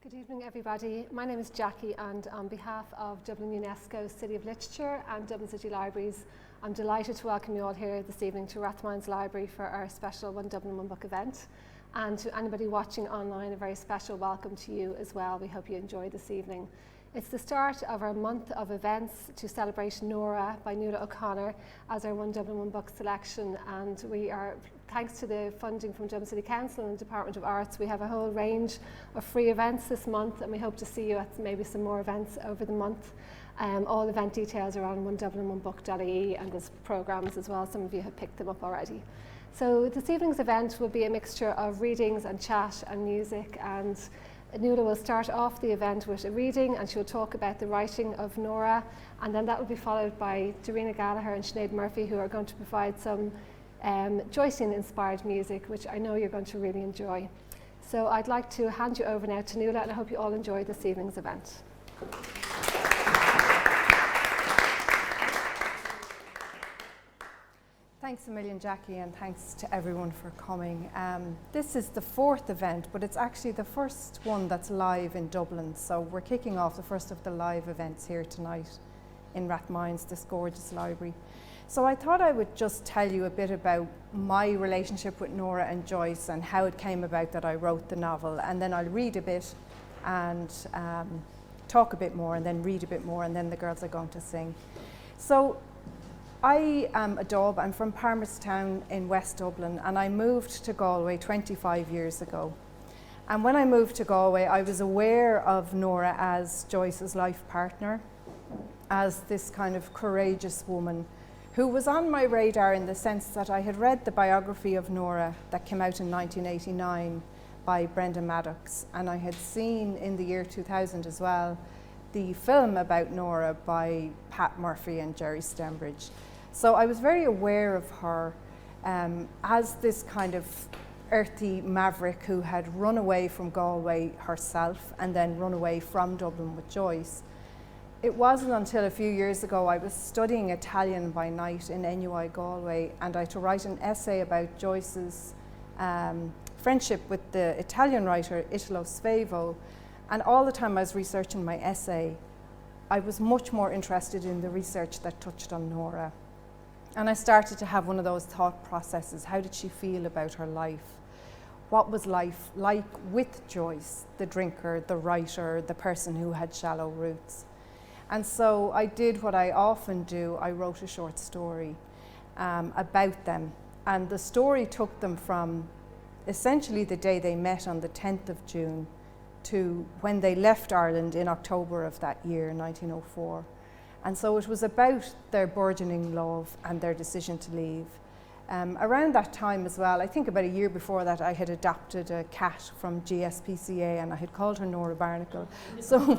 Good evening, everybody. My name is Jackie, and on behalf of Dublin UNESCO City of Literature and Dublin City Libraries, I'm delighted to welcome you all here this evening to Rathmines Library for our special One Dublin One Book event. And to anybody watching online, a very special welcome to you as well. We hope you enjoy this evening. It's the start of our month of events to celebrate Nora by Nuala O'Connor as our One Dublin One Book selection, and we are, thanks to the funding from Dublin City Council and the Department of Arts, we have a whole range of free events this month, and we hope to see you at maybe some more events over the month. All event details are on onedublinonebook.ie, and there's programmes as well. Some of you have picked them up already. So this evening's event will be a mixture of readings and chat and music, and Nuala will start off the event with a reading, and she'll talk about the writing of Nora, and then that will be followed by Darina, Gallagher and Sinead Murphy, who are going to provide some Joyce-themed inspired music, which I know you're going to really enjoy. So I'd like to hand you over now to Nuala, and I hope you all enjoy this evening's event. Thanks a million, Jackie, and thanks to everyone for coming. This is the fourth event, but it's actually the first one that's live in Dublin. So we're kicking off the first of the live events here tonight in Rathmines, this gorgeous library. So I thought I would just tell you a bit about my relationship with Nora and Joyce and how it came about that I wrote the novel, and then I'll read a bit and talk a bit more, and then read a bit more, and then the girls are going to sing. So I am a Dub. I'm from Palmerstown in West Dublin, and I moved to Galway 25 years ago. And when I moved to Galway, I was aware of Nora as Joyce's life partner, as this kind of courageous woman who was on my radar in the sense that I had read the biography of Nora that came out in 1989 by Brenda Maddox, and I had seen in the year 2000 as well the film about Nora by Pat Murphy and Jerry Stembridge. So I was very aware of her as this kind of earthy maverick who had run away from Galway herself and then run away from Dublin with Joyce. It wasn't until a few years ago I was studying Italian by night in NUI Galway, and I had to write an essay about Joyce's friendship with the Italian writer Italo Svevo. And all the time I was researching my essay, I was much more interested in the research that touched on Nora. And I started to have one of those thought processes. How did she feel about her life? What was life like with Joyce, the drinker, the writer, the person who had shallow roots? And so I did what I often do. I wrote a short story about them. And the story took them from essentially the day they met on the 10th of June to when they left Ireland in October of that year, 1904. And so it was about their burgeoning love and their decision to leave. Around that time as well, I think about a year before that, I had adopted a cat from GSPCA, and I had called her Nora Barnacle. So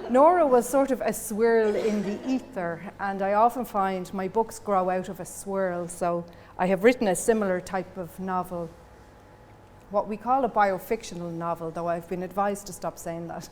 Nora was sort of a swirl in the ether, and I often find my books grow out of a swirl. So I have written a similar type of novel, what we call a biofictional novel, though I've been advised to stop saying that,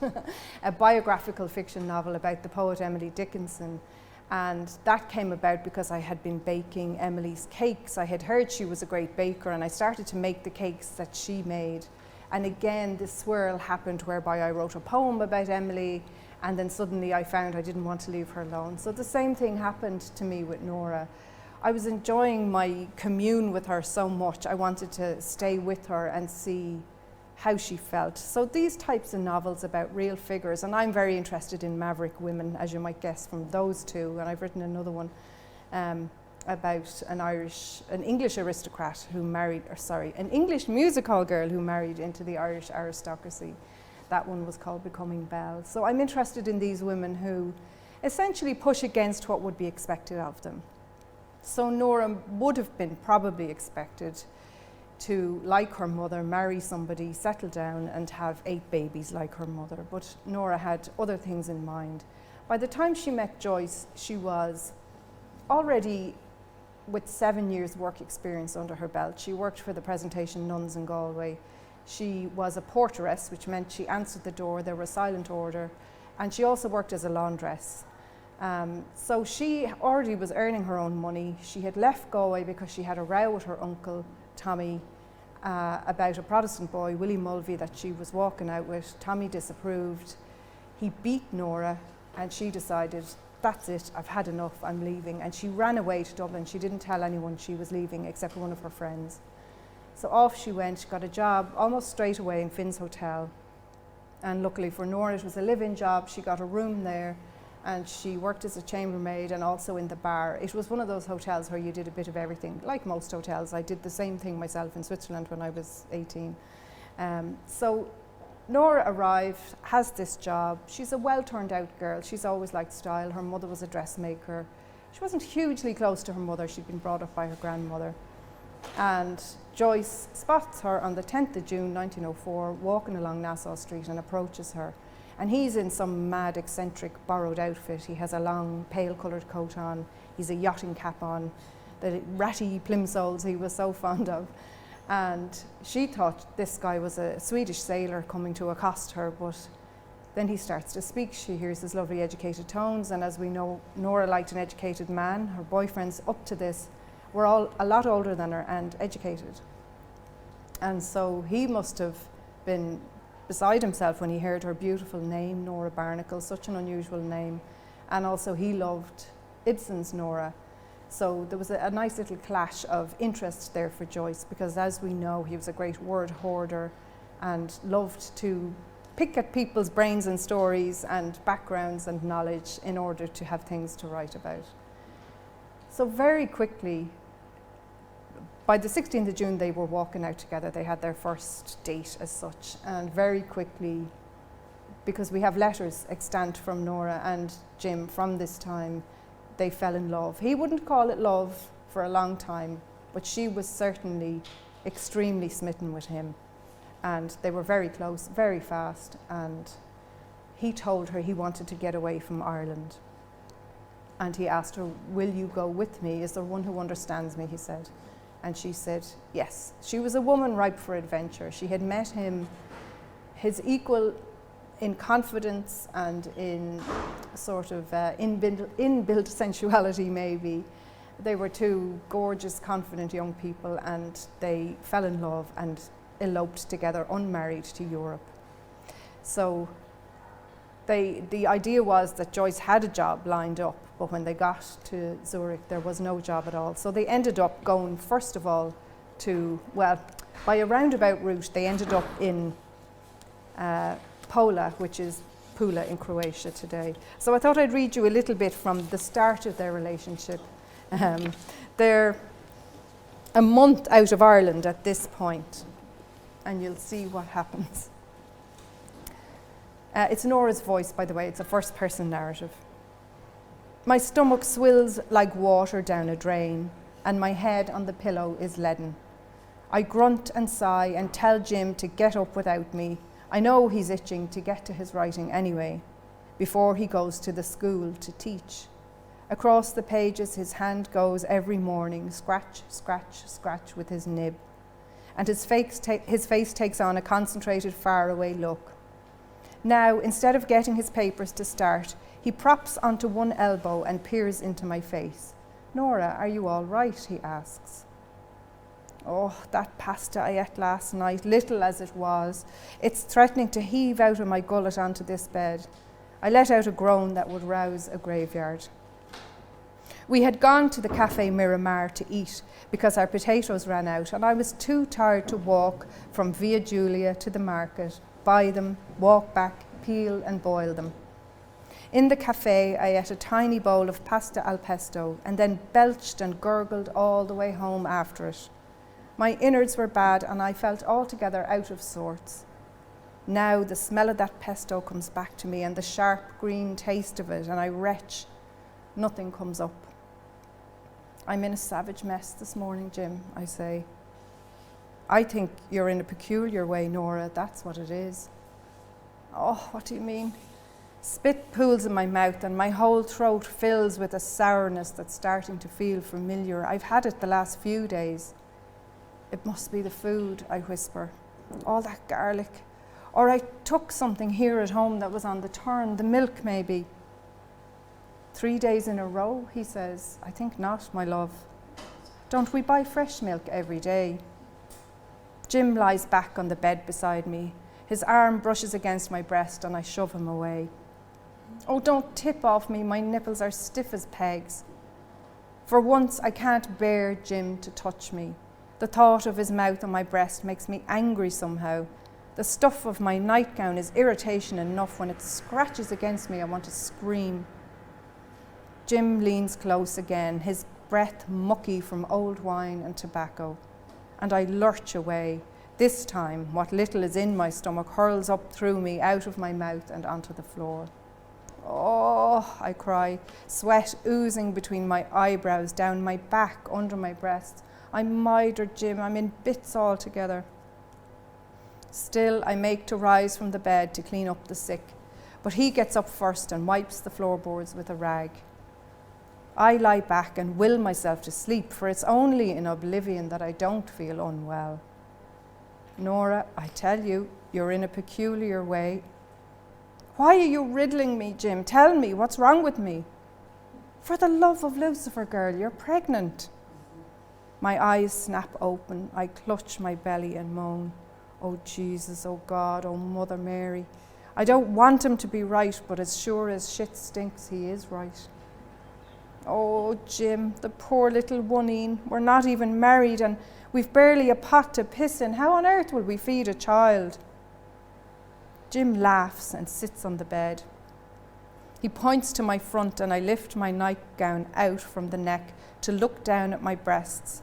a biographical fiction novel about the poet Emily Dickinson. And that came about because I had been baking Emily's cakes. I had heard she was a great baker, and I started to make the cakes that she made. And again, this swirl happened whereby I wrote a poem about Emily, and then suddenly I found I didn't want to leave her alone. So the same thing happened to me with Nora. I was enjoying my commune with her so much. I wanted to stay with her and see how she felt. So these types of novels about real figures, and I'm very interested in maverick women, as you might guess from those two, and I've written another one about an English aristocrat who married, an English music hall girl who married into the Irish aristocracy. That one was called Becoming Belle. So I'm interested in these women who essentially push against what would be expected of them. So Nora would have been probably expected to, like her mother, marry somebody, settle down and have 8 babies like her mother. But Nora had other things in mind. By the time she met Joyce, she was already with 7 years work experience under her belt. She worked for the Presentation Nuns in Galway. She was a porteress, which meant she answered the door, there was silent order, and she also worked as a laundress. So she already was earning her own money. She had left Galway because she had a row with her uncle, Tommy, about a Protestant boy, Willie Mulvey, that she was walking out with. Tommy disapproved. He beat Nora, and she decided, that's it, I've had enough, I'm leaving. And she ran away to Dublin. She didn't tell anyone she was leaving except for one of her friends. So off she went. She got a job almost straight away in Finn's Hotel. And luckily for Nora, it was a live-in job. She got a room there, and she worked as a chambermaid and also in the bar. It was one of those hotels where you did a bit of everything, like most hotels. I did the same thing myself in Switzerland when I was 18. So Nora arrived, has this job. She's a well-turned-out girl. She's always liked style. Her mother was a dressmaker. She wasn't hugely close to her mother. She'd been brought up by her grandmother. And Joyce spots her on the 10th of June 1904 walking along Nassau Street and approaches her. And he's in some mad, eccentric, borrowed outfit. He has a long, pale-coloured coat on. He's a yachting cap on, the ratty plimsolls he was so fond of. And she thought this guy was a Swedish sailor coming to accost her, but then he starts to speak. She hears his lovely educated tones, and as we know, Nora liked an educated man. Her boyfriends up to this were all a lot older than her and educated. And so he must have been beside himself when he heard her beautiful name, Nora Barnacle, such an unusual name. And also he loved Ibsen's Nora. So there was a nice little clash of interest there for Joyce, because as we know, he was a great word hoarder and loved to pick at people's brains and stories and backgrounds and knowledge in order to have things to write about. So very quickly, by the 16th of June, they were walking out together. They had their first date as such. And very quickly, because we have letters extant from Nora and Jim from this time, they fell in love. He wouldn't call it love for a long time, but she was certainly extremely smitten with him. And they were very close, very fast. And he told her he wanted to get away from Ireland. And he asked her, will you go with me? Is there one who understands me, he said. And she said, yes. She was a woman ripe for adventure. She had met him, his equal in confidence and in sort of inbuilt sensuality, maybe. They were two gorgeous, confident young people, and they fell in love and eloped together, unmarried, to Europe. So the idea was that Joyce had a job lined up, but when they got to Zurich, there was no job at all. So they ended up going, first of all, to, well, by a roundabout route, they ended up in Pola, which is Pula in Croatia today. So I thought I'd read you a little bit from the start of their relationship. They're a month out of Ireland at this point, and you'll see what happens. It's Nora's voice, by the way. It's a first-person narrative. My stomach swills like water down a drain, and my head on the pillow is leaden. I grunt and sigh and tell Jim to get up without me. I know he's itching to get to his writing anyway, before he goes to the school to teach. Across the pages his hand goes every morning, scratch, scratch, scratch with his nib. And his face takes on a concentrated, faraway look. Now, instead of getting his papers to start, he props onto one elbow and peers into my face. Nora, are you all right? He asks. Oh, that pasta I ate last night, little as it was, it's threatening to heave out of my gullet onto this bed. I let out a groan that would rouse a graveyard. We had gone to the Café Miramar to eat because our potatoes ran out, and I was too tired to walk from Via Giulia to the market, buy them, walk back, peel and boil them. In the cafe, I ate a tiny bowl of pasta al pesto and then belched and gurgled all the way home after it. My innards were bad and I felt altogether out of sorts. Now the smell of that pesto comes back to me and the sharp green taste of it, and I retch. Nothing comes up. I'm in a savage mess this morning, Jim, I say. I think you're in a peculiar way, Nora, that's what it is. Oh, what do you mean? Spit pools in my mouth and my whole throat fills with a sourness that's starting to feel familiar. I've had it the last few days. It must be the food, I whisper. All that garlic. Or I took something here at home that was on the turn, the milk maybe. 3 days in a row, he says. I think not, my love. Don't we buy fresh milk every day? Jim lies back on the bed beside me. His arm brushes against my breast and I shove him away. Oh, don't tip off me, my nipples are stiff as pegs. For once, I can't bear Jim to touch me. The thought of his mouth on my breast makes me angry somehow. The stuff of my nightgown is irritation enough. When it scratches against me, I want to scream. Jim leans close again, his breath mucky from old wine and tobacco. And I lurch away. This time, what little is in my stomach hurls up through me, out of my mouth and onto the floor. Oh, I cry, sweat oozing between my eyebrows, down my back, under my breasts. I'm mired, Jim, I'm in bits altogether. Still, I make to rise from the bed to clean up the sick, but he gets up first and wipes the floorboards with a rag. I lie back and will myself to sleep, for it's only in oblivion that I don't feel unwell. Nora, I tell you, you're in a peculiar way. Why are you riddling me, Jim? Tell me, what's wrong with me? For the love of Lucifer, girl, you're pregnant. My eyes snap open. I clutch my belly and moan. Oh, Jesus, oh, God, oh, Mother Mary. I don't want him to be right, but as sure as shit stinks, he is right. Oh, Jim, the poor little one-een. We're not even married and we've barely a pot to piss in. How on earth will we feed a child? Jim laughs and sits on the bed. He points to my front and I lift my nightgown out from the neck to look down at my breasts,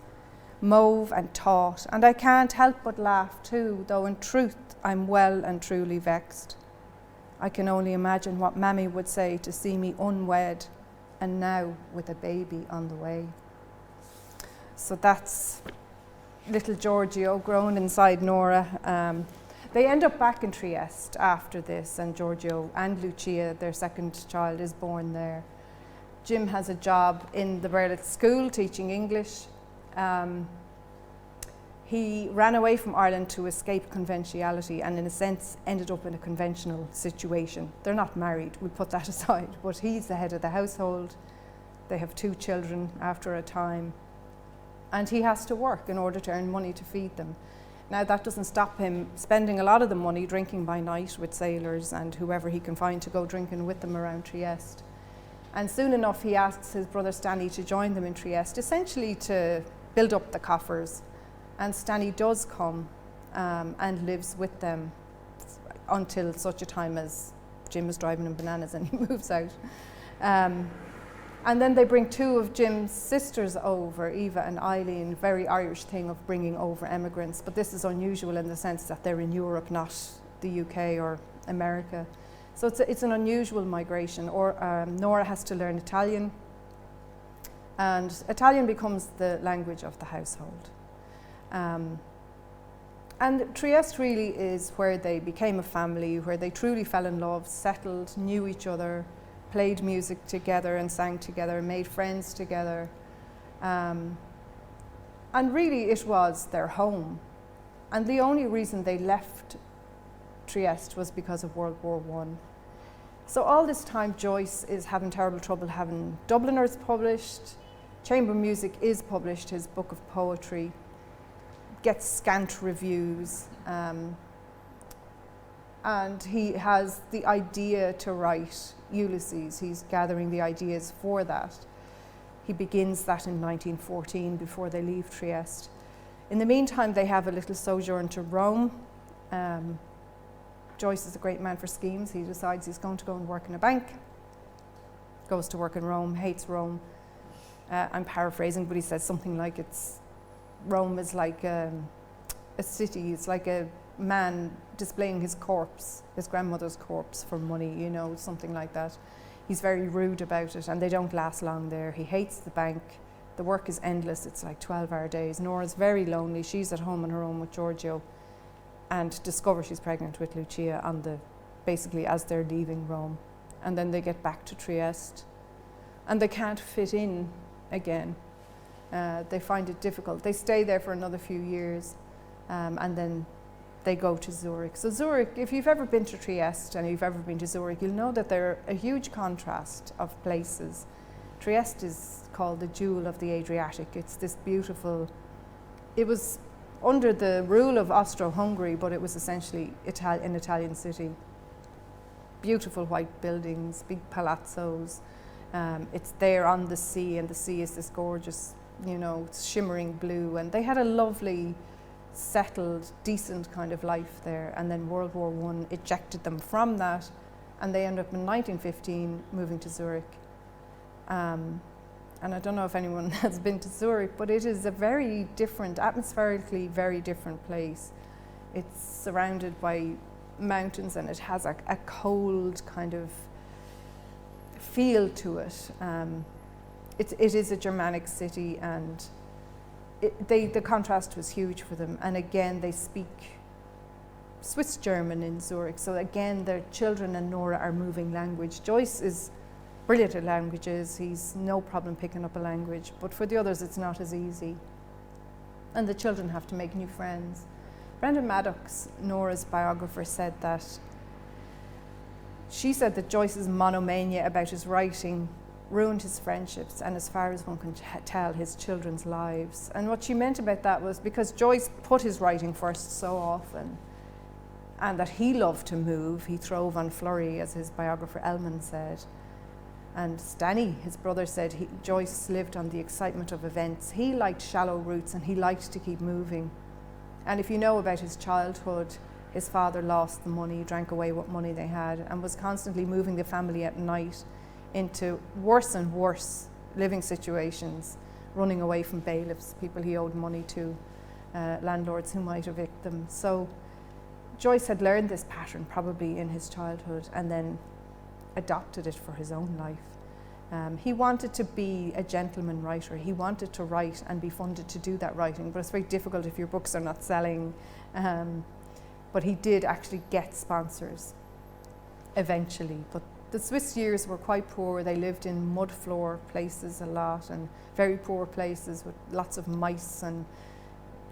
mauve and taut, and I can't help but laugh too, though in truth I'm well and truly vexed. I can only imagine what Mammy would say to see me unwed and now with a baby on the way. So that's little Giorgio grown inside Nora. They end up back in Trieste after this, and Giorgio and Lucia, their second child, is born there. Jim has a job in the Barnacle school teaching English. He ran away from Ireland to escape conventionality and in a sense ended up in a conventional situation. They're not married, we'll put that aside, but he's the head of the household. They have 2 children after a time, and he has to work in order to earn money to feed them. Now that doesn't stop him spending a lot of the money drinking by night with sailors and whoever he can find to go drinking with them around Trieste. And soon enough he asks his brother Stanley to join them in Trieste, essentially to build up the coffers. And Stanley does come and lives with them until such a time as Jim is driving him bananas and he moves out. And then they bring 2 of Jim's sisters over, Eva and Eileen, very Irish thing of bringing over emigrants, but this is unusual in the sense that they're in Europe, not the UK or America. So it's an unusual migration. Nora has to learn Italian, and Italian becomes the language of the household. And Trieste really is where they became a family, where they truly fell in love, settled, knew each other, played music together and sang together, made friends together. And really it was their home. And the only reason they left Trieste was because of World War I. So all this time Joyce is having terrible trouble having Dubliners published. Chamber Music is published, his book of poetry, gets scant reviews. And he has the idea to write Ulysses. He's gathering the ideas for that. He begins that in 1914 before they leave Trieste. In the meantime, they have a little sojourn to Rome. Joyce is a great man for schemes. He decides he's going to go and work in a bank. Goes to work in Rome, hates Rome. I'm paraphrasing, but he says something like Rome is like a city. It's like a man displaying his corpse, his grandmother's corpse, for money, you know, something like that. He's very rude about it, and they don't last long there. He hates the bank. The work is endless. It's like 12-hour days. Nora's very lonely. She's at home on her own with Giorgio, and discovers she's pregnant with Lucia basically as they're leaving Rome. And then they get back to Trieste, and they can't fit in again. They find it difficult. They stay there for another few years, and then they go to Zurich. So Zurich, if you've ever been to Trieste and you've ever been to Zurich, you'll know that they're a huge contrast of places. Trieste is called the jewel of the Adriatic. It's this beautiful, it was under the rule of Austro-Hungary, but it was essentially an Italian city. Beautiful white buildings, big palazzos. It's there on the sea, and the sea is this gorgeous, shimmering blue. And they had a lovely, settled, decent kind of life there. And then World War I ejected them from that, and they ended up in 1915 moving to Zurich. And I don't know if anyone has been to Zurich, but it is a very different, atmospherically very different place. It's surrounded by mountains, and it has a cold kind of feel to it. It is a Germanic city, and the contrast was huge for them. And again, they speak Swiss German in Zurich, so again their children and Nora are moving language. Joyce is brilliant at languages, he's no problem picking up a language, but for the others it's not as easy. And the children have to make new friends. Brenda Maddox, Nora's biographer, said that Joyce's monomania about his writing ruined his friendships and, as far as one can tell, his children's lives. And what she meant about that was because Joyce put his writing first so often, and that he loved to move. He throve on flurry, as his biographer Elman said. And Stanny, his brother, said Joyce lived on the excitement of events. He liked shallow routes, and he liked to keep moving. And if you know about his childhood, his father lost the money, drank away what money they had, and was constantly moving the family at night into worse and worse living situations, running away from bailiffs, people he owed money to, landlords who might evict them. So Joyce had learned this pattern probably in his childhood, and then adopted it for his own life. He wanted to be a gentleman writer. He wanted to write and be funded to do that writing, but it's very difficult if your books are not selling. But he did actually get sponsors eventually. But the Swiss years were quite poor. They lived in mud floor places a lot, and very poor places with lots of mice and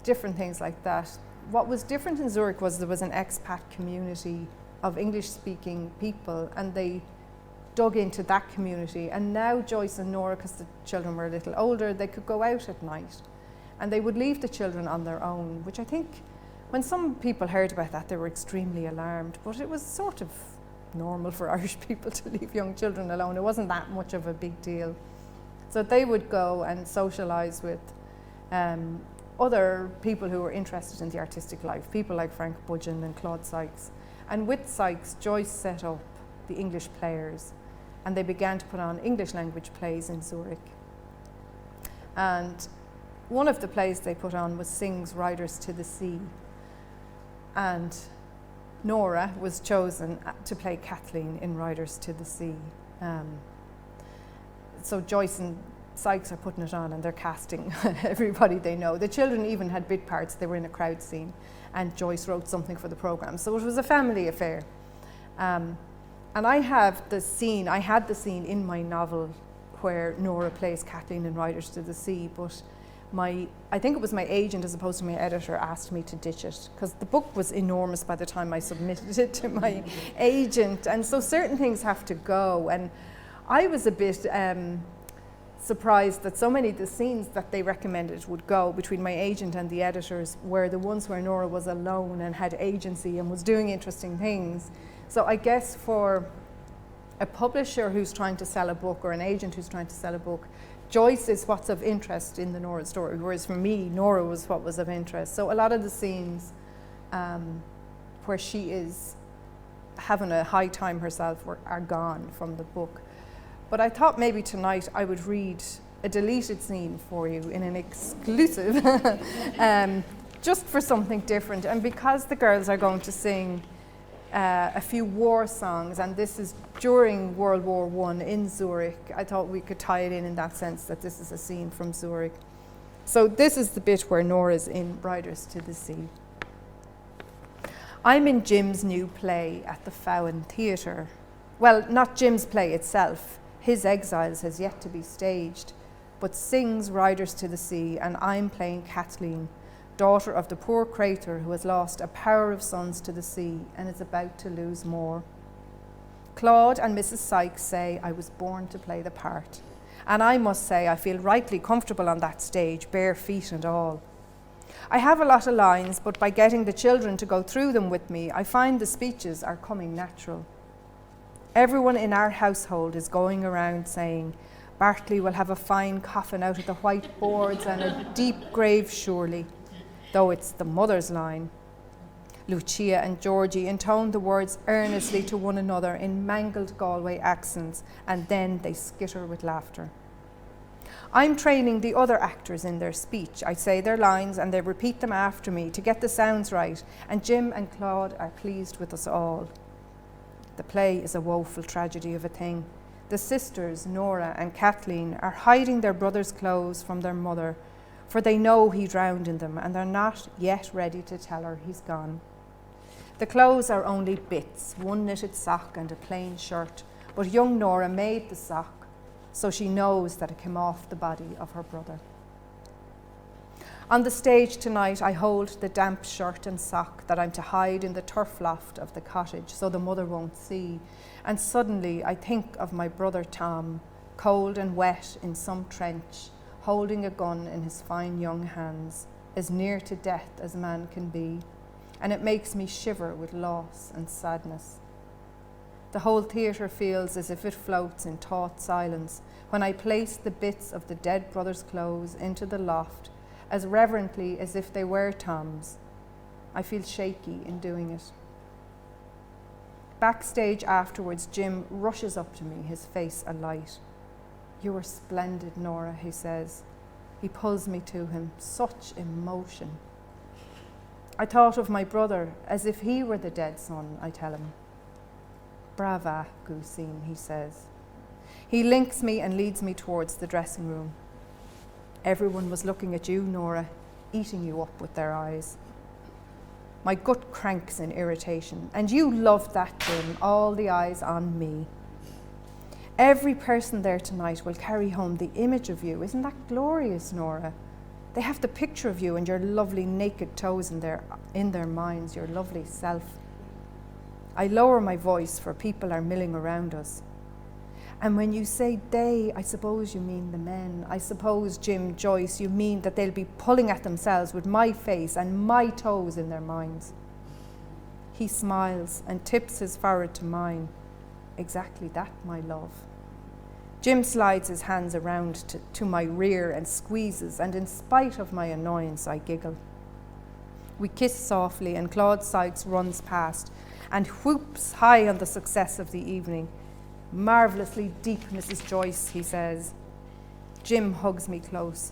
different things like that. What was different in Zurich was there was an expat community of English-speaking people, and they dug into that community. And now Joyce and Nora, because the children were a little older, they could go out at night, and they would leave the children on their own, which I think when some people heard about that, they were extremely alarmed, but it was sort of normal for Irish people to leave young children alone. It wasn't that much of a big deal. So they would go and socialise with other people who were interested in the artistic life, people like Frank Budgeon and Claude Sykes. And with Sykes, Joyce set up the English Players, and they began to put on English language plays in Zurich. And one of the plays they put on was Synge's Riders to the Sea. And Nora was chosen to play Kathleen in Riders to the Sea. So Joyce and Sykes are putting it on, and they're casting everybody they know. The children even had bit parts. They were in a crowd scene, and Joyce wrote something for the programme. So it was a family affair. And I had the scene in my novel where Nora plays Kathleen in Riders to the Sea, but I think it was my agent as opposed to my editor asked me to ditch it, because the book was enormous by the time I submitted it to my agent, and so certain things have to go. And I was a bit surprised that so many of the scenes that they recommended would go between my agent and the editors were the ones where Nora was alone and had agency and was doing interesting things. So I guess for a publisher who's trying to sell a book, or an agent who's trying to sell a book, Joyce is what's of interest in the Nora story, whereas for me, Nora was what was of interest. So a lot of the scenes where she is having a high time herself are gone from the book. But I thought maybe tonight I would read a deleted scene for you in an exclusive, just for something different. And because the girls are going to sing a few war songs, and this is during World War I in Zurich, I thought we could tie it in that sense, that this is a scene from Zurich. So this is the bit where Nora's in Riders to the Sea. I'm in Jim's new play at the Fowen Theatre. Well, not Jim's play itself. His Exiles has yet to be staged, but Synge's Riders to the Sea, and I'm playing Kathleen, daughter of the poor crater who has lost a power of sons to the sea and is about to lose more. Claude and Mrs. Sykes say I was born to play the part, and I must say I feel rightly comfortable on that stage, bare feet and all. I have a lot of lines, but by getting the children to go through them with me, I find the speeches are coming natural. Everyone in our household is going around saying, Bartley will have a fine coffin out of the white boards and a deep grave surely, though it's the mother's line. Lucia and Georgie intone the words earnestly to one another in mangled Galway accents, and then they skitter with laughter. I'm training the other actors in their speech. I say their lines and they repeat them after me to get the sounds right, and Jim and Claude are pleased with us all. The play is a woeful tragedy of a thing. The sisters, Nora and Kathleen, are hiding their brother's clothes from their mother, for they know he drowned in them, and they're not yet ready to tell her he's gone. The clothes are only bits, one knitted sock and a plain shirt, but young Nora made the sock, so she knows that it came off the body of her brother. On the stage tonight, I hold the damp shirt and sock that I'm to hide in the turf loft of the cottage so the mother won't see, and suddenly I think of my brother Tom, cold and wet in some trench, holding a gun in his fine young hands, as near to death as man can be, and it makes me shiver with loss and sadness. The whole theatre feels as if it floats in taut silence when I place the bits of the dead brother's clothes into the loft, as reverently as if they were Tom's. I feel shaky in doing it. Backstage afterwards, Jim rushes up to me, his face alight. "You were splendid, Nora," he says. He pulls me to him, such emotion. I thought of my brother as if he were the dead son, I tell him. "Brava, Goosine," he says. He links me and leads me towards the dressing room. Everyone was looking at you, Nora, eating you up with their eyes. My gut cranks in irritation, and you loved that, Jim, all the eyes on me. Every person there tonight will carry home the image of you. Isn't that glorious, Nora? They have the picture of you and your lovely naked toes in their minds, your lovely self. I lower my voice, for people are milling around us. And when you say they, I suppose you mean the men. I suppose, Jim, Joyce, you mean that they'll be pulling at themselves with my face and my toes in their minds. He smiles and tips his forehead to mine. Exactly that, my love. Jim slides his hands around to my rear and squeezes, and in spite of my annoyance, I giggle. We kiss softly, and Claude Sykes runs past and whoops high on the success of the evening. "Marvellously deep, Mrs. Joyce," he says. Jim hugs me close.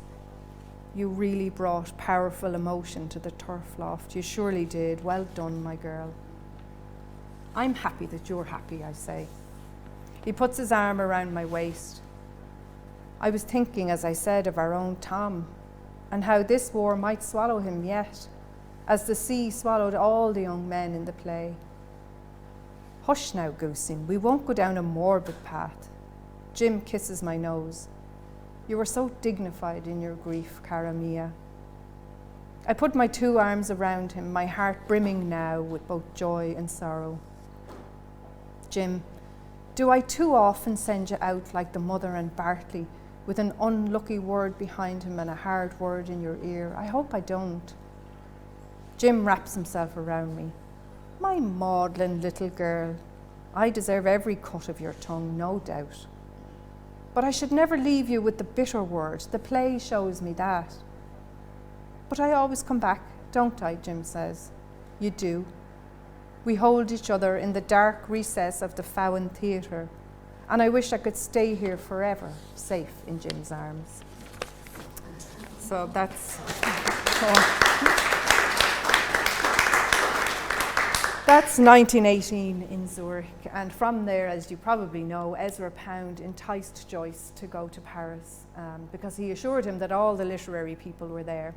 "You really brought powerful emotion to the turf loft. You surely did. Well done, my girl." "I'm happy that you're happy," I say. He puts his arm around my waist. I was thinking, as I said, of our own Tom, and how this war might swallow him yet, as the sea swallowed all the young men in the play. "Hush now, Goosing, we won't go down a morbid path." Jim kisses my nose. "You were so dignified in your grief, cara mia." I put my two arms around him, my heart brimming now with both joy and sorrow. "Jim, do I too often send you out like the mother and Bartley, with an unlucky word behind him and a hard word in your ear? I hope I don't." Jim wraps himself around me. "My maudlin little girl, I deserve every cut of your tongue, no doubt. But I should never leave you with the bitter word. The play shows me that." "But I always come back, don't I?" Jim says. "You do." We hold each other in the dark recess of the Fallon Theatre, and I wish I could stay here forever, safe in Jim's arms. So that's 1918 in Zurich, and from there, as you probably know, Ezra Pound enticed Joyce to go to Paris because he assured him that all the literary people were there,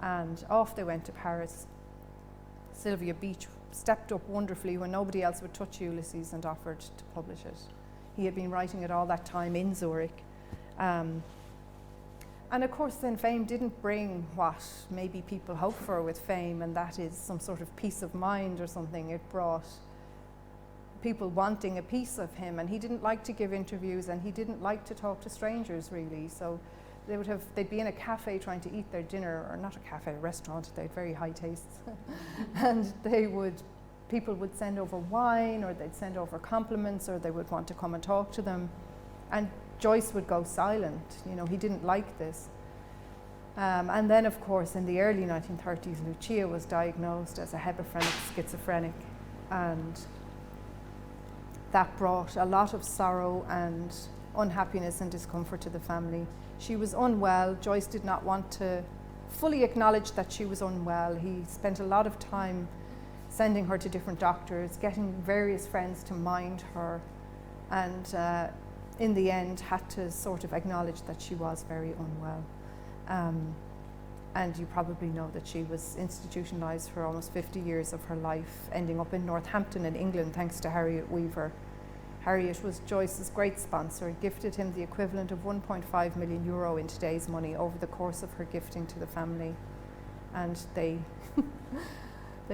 and off they went to Paris. Sylvia Beach stepped up wonderfully when nobody else would touch Ulysses and offered to publish it. He had been writing it all that time in Zurich. And of course then fame didn't bring what maybe people hope for with fame, and that is some sort of peace of mind or something. It brought people wanting a piece of him, and he didn't like to give interviews and he didn't like to talk to strangers really. So they'd be in a cafe trying to eat their dinner, or not a cafe, a restaurant. They had very high tastes, and people would send over wine, or they'd send over compliments, or they would want to come and talk to them, and Joyce would go silent. You know, he didn't like this. And then, of course, in the early 1930s, Lucia was diagnosed as a hebephrenic schizophrenic, and that brought a lot of sorrow and unhappiness and discomfort to the family. She was unwell. Joyce did not want to fully acknowledge that she was unwell. He spent a lot of time sending her to different doctors, getting various friends to mind her, and in the end had to sort of acknowledge that she was very unwell. And you probably know that she was institutionalised for almost 50 years of her life, ending up in Northampton in England thanks to Harriet Weaver. Harriet was Joyce's great sponsor, gifted him the equivalent of 1.5 million euro in today's money over the course of her gifting to the family. And they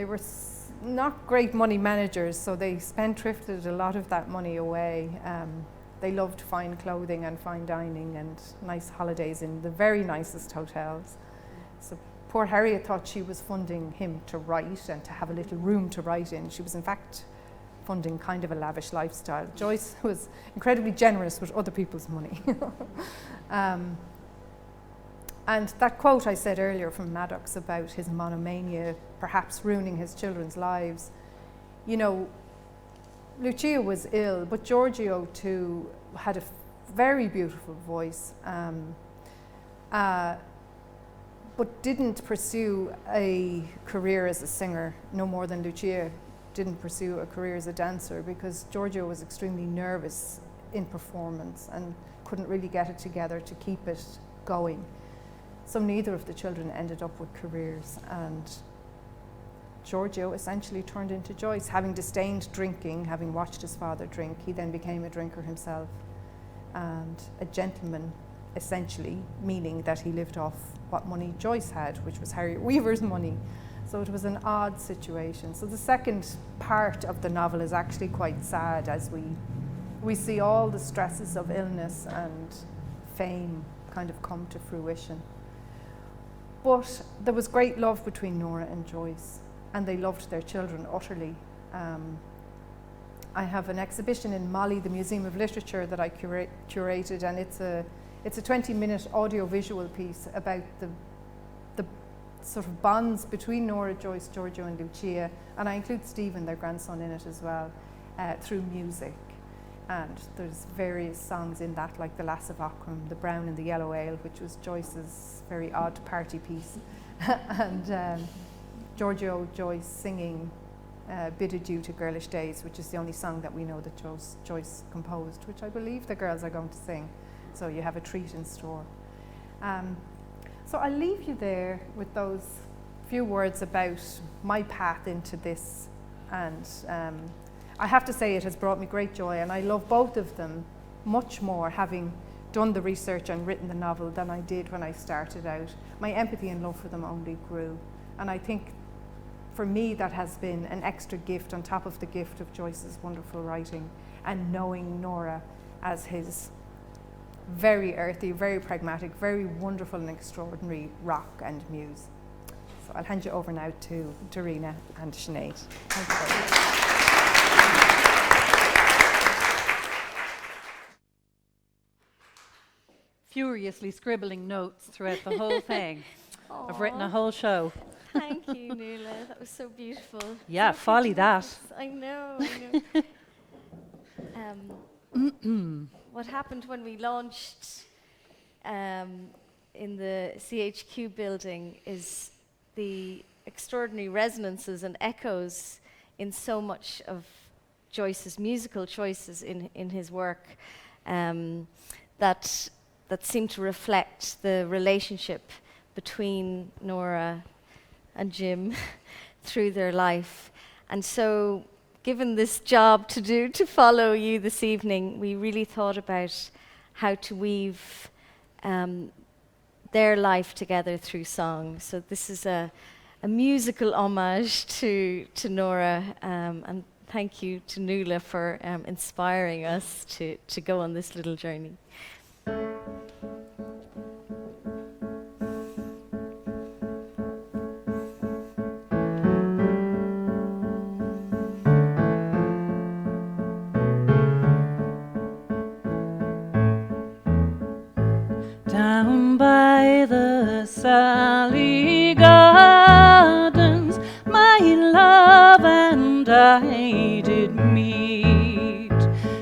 were not great money managers, so they spendthrifted a lot of that money away. They loved fine clothing and fine dining and nice holidays in the very nicest hotels. So poor Harriet thought she was funding him to write and to have a little room to write in. She was in fact funding kind of a lavish lifestyle. Joyce was incredibly generous with other people's money. And that quote I said earlier from Maddox about his monomania perhaps ruining his children's lives, you know, Lucia was ill, but Giorgio too had a very beautiful voice, but didn't pursue a career as a singer, no more than Lucia didn't pursue a career as a dancer, because Giorgio was extremely nervous in performance and couldn't really get it together to keep it going. So neither of the children ended up with careers, and Giorgio essentially turned into Joyce. Having disdained drinking, having watched his father drink, he then became a drinker himself, and a gentleman, essentially, meaning that he lived off what money Joyce had, which was Harriet Weaver's money. So it was an odd situation. So the second part of the novel is actually quite sad, as we see all the stresses of illness and fame kind of come to fruition. But there was great love between Nora and Joyce, and they loved their children utterly. I have an exhibition in Molly, the Museum of Literature, that I curated, and it's a 20-minute audio-visual piece about the sort of bonds between Nora, Joyce, Giorgio and Lucia, and I include Stephen, their grandson, in it as well, through music. And there's various songs in that, like The Lass of Aughrim, The Brown and the Yellow Ale, which was Joyce's very odd party piece, and Giorgio, Joyce singing Bid Adieu to Girlish Days, which is the only song that we know that Joyce composed, which I believe the girls are going to sing. So you have a treat in store. So I'll leave you there with those few words about my path into this, and I have to say it has brought me great joy, and I love both of them much more having done the research and written the novel than I did when I started out. My empathy and love for them only grew, and I think for me that has been an extra gift on top of the gift of Joyce's wonderful writing, and knowing Nora as his very earthy, very pragmatic, very wonderful and extraordinary rock and muse. So I'll hand you over now to Darina and Sinead. Thank you very much. Furiously scribbling notes throughout the whole thing. I've written a whole show. Thank you, Nuala. That was so beautiful. Yeah, So folly that. I know. What happened when we launched in the CHQ building is the extraordinary resonances and echoes in so much of Joyce's musical choices in his work that seem to reflect the relationship between Nora and Jim through their life. And so, given this job to do, to follow you this evening, we really thought about how to weave their life together through song. So this is a musical homage to Nora, and thank you to Nuala for inspiring us to go on this little journey. Sally Gardens, my love and I did meet.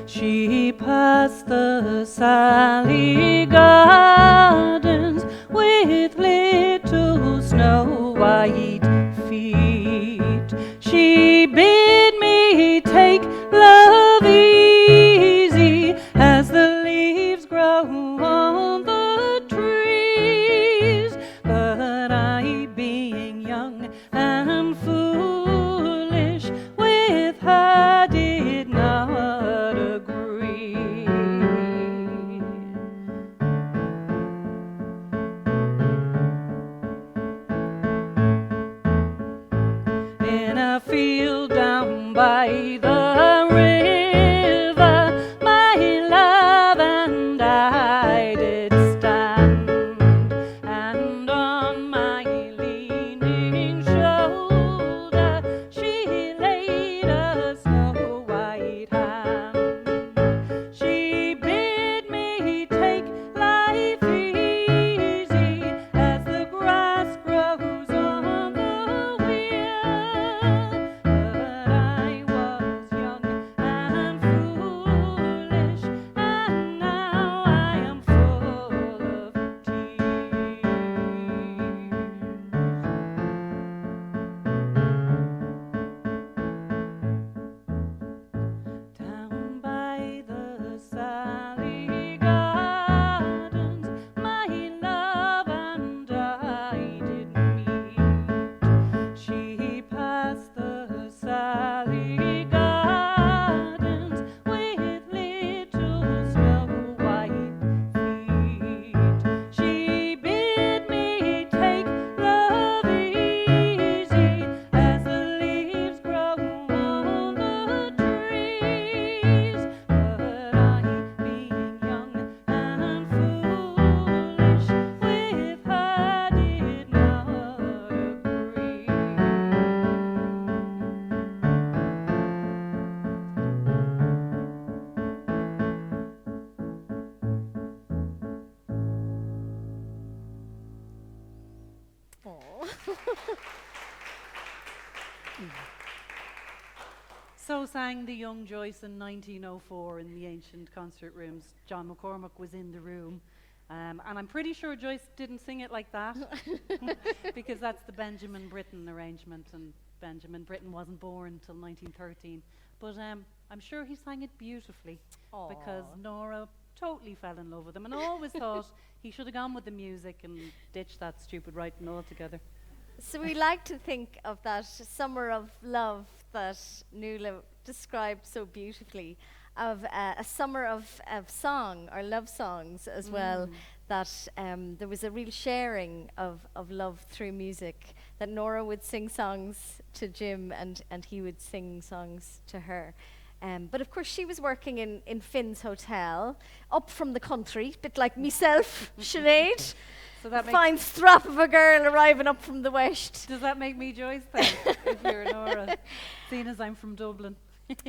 She passed the Sally Gardens with little snow white feet. She bid me take love easy as the leaves grow on the trees. But I, being young and foolish, with her did not agree. In a field down by the river, my love and I did stand, and on my leaning shoulder she laid a snow white hand. She bid me take life easy as the grass grows on the wheel. But I was young and foolish, and now I am full of tears. Down by the Sally Gardens, my love and I did meet. She passed the Sally Gardens with little snow white feet. She bid me take love easy as the leaves grow on the trees. But I, being young and foolish, with her did not agree. So sang the young Joyce in 1904 in the ancient concert rooms. John McCormack was in the room. And I'm pretty sure Joyce didn't sing it like that because that's the Benjamin Britten arrangement, and Benjamin Britten wasn't born until 1913. But I'm sure he sang it beautifully because Nora totally fell in love with him and always thought he should have gone with the music and ditched that stupid writing altogether. So we like to think of that summer of love that Nuala described so beautifully, of a summer of song or love songs as well, that there was a real sharing of love through music, that Nora would sing songs to Jim and he would sing songs to her. But of course she was working in Finn's Hotel, up from the country, bit like myself, Sinead. So that Fine strap of a girl arriving up from the west. does that make me Joyce then, if you're Nora, seeing as I'm from Dublin?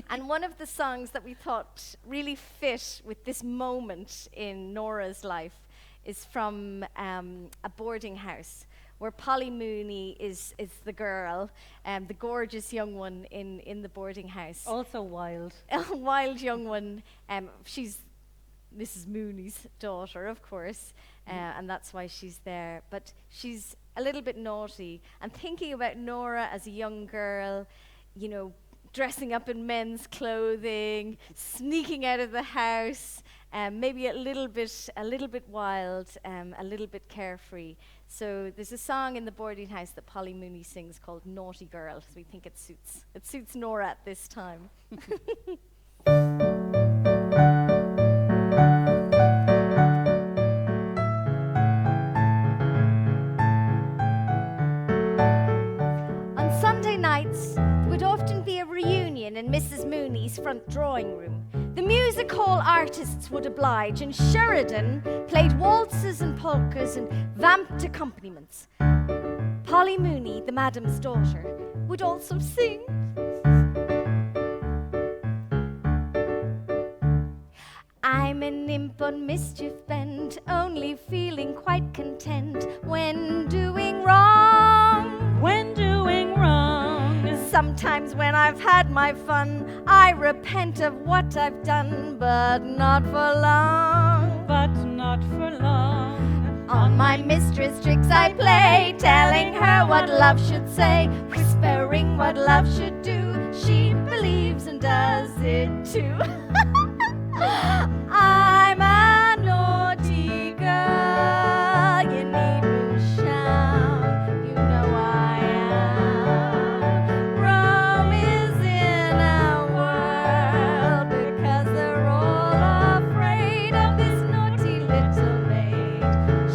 And one of the songs that we thought really fit with this moment in Nora's life is from a boarding house where Polly Mooney is the girl, the gorgeous young one in the boarding house. Also wild. A wild young one. She's Mrs. Mooney's daughter, of course, and that's why she's there. But she's a little bit naughty, and thinking about Nora as a young girl, you know, dressing up in men's clothing, sneaking out of the house, maybe a little bit wild, a little bit carefree. So there's a song in the boarding house that Polly Mooney sings called "Naughty Girl." So we think it suits Nora at this time. On Sunday nights, there would often be a reunion in Mrs. Mooney's front drawing room. The music hall artists would oblige, and Sheridan played waltzes and polkas and vamped accompaniments. Polly Mooney, the madam's daughter, would also sing. I'm I'm an imp on mischief bent, only feeling quite content when doing wrong. When doing wrong. Sometimes when I've had my fun, I repent of what I've done, but not for long. But not for long. On my mistress tricks I play, telling her what love should say, whispering what love should do. She believes and does it too. I'm a naughty girl, you needn't shout, you know I am. Rome is in a whirl, because they're all afraid of this naughty little maid.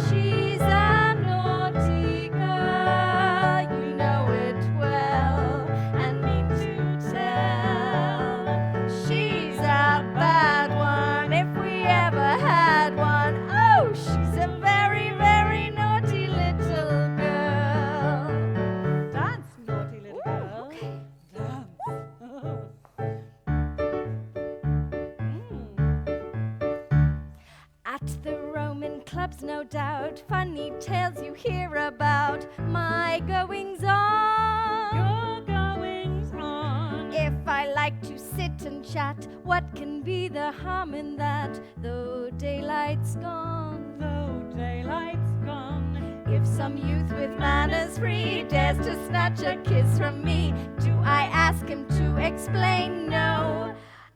She's a naughty girl, you know it well, and mean to tell. She's a bad one, if we ever had one. Oh, she's a very, very naughty little girl. Dance, naughty little girl. Okay. Dance. At the Roman clubs, no doubt, funny tales you hear about my goings on. Your goings on. If I like to sit and chat, what can be the harm in that? Though daylight's gone. Though daylight's gone. If some youth with manners free dares to snatch a kiss from me, do I ask him to explain? No,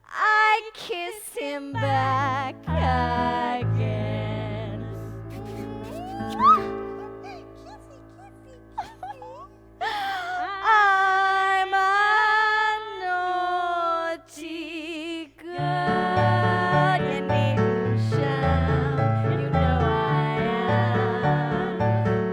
I kiss him back again. I'm a naughty girl, you needn't shout, you know I am.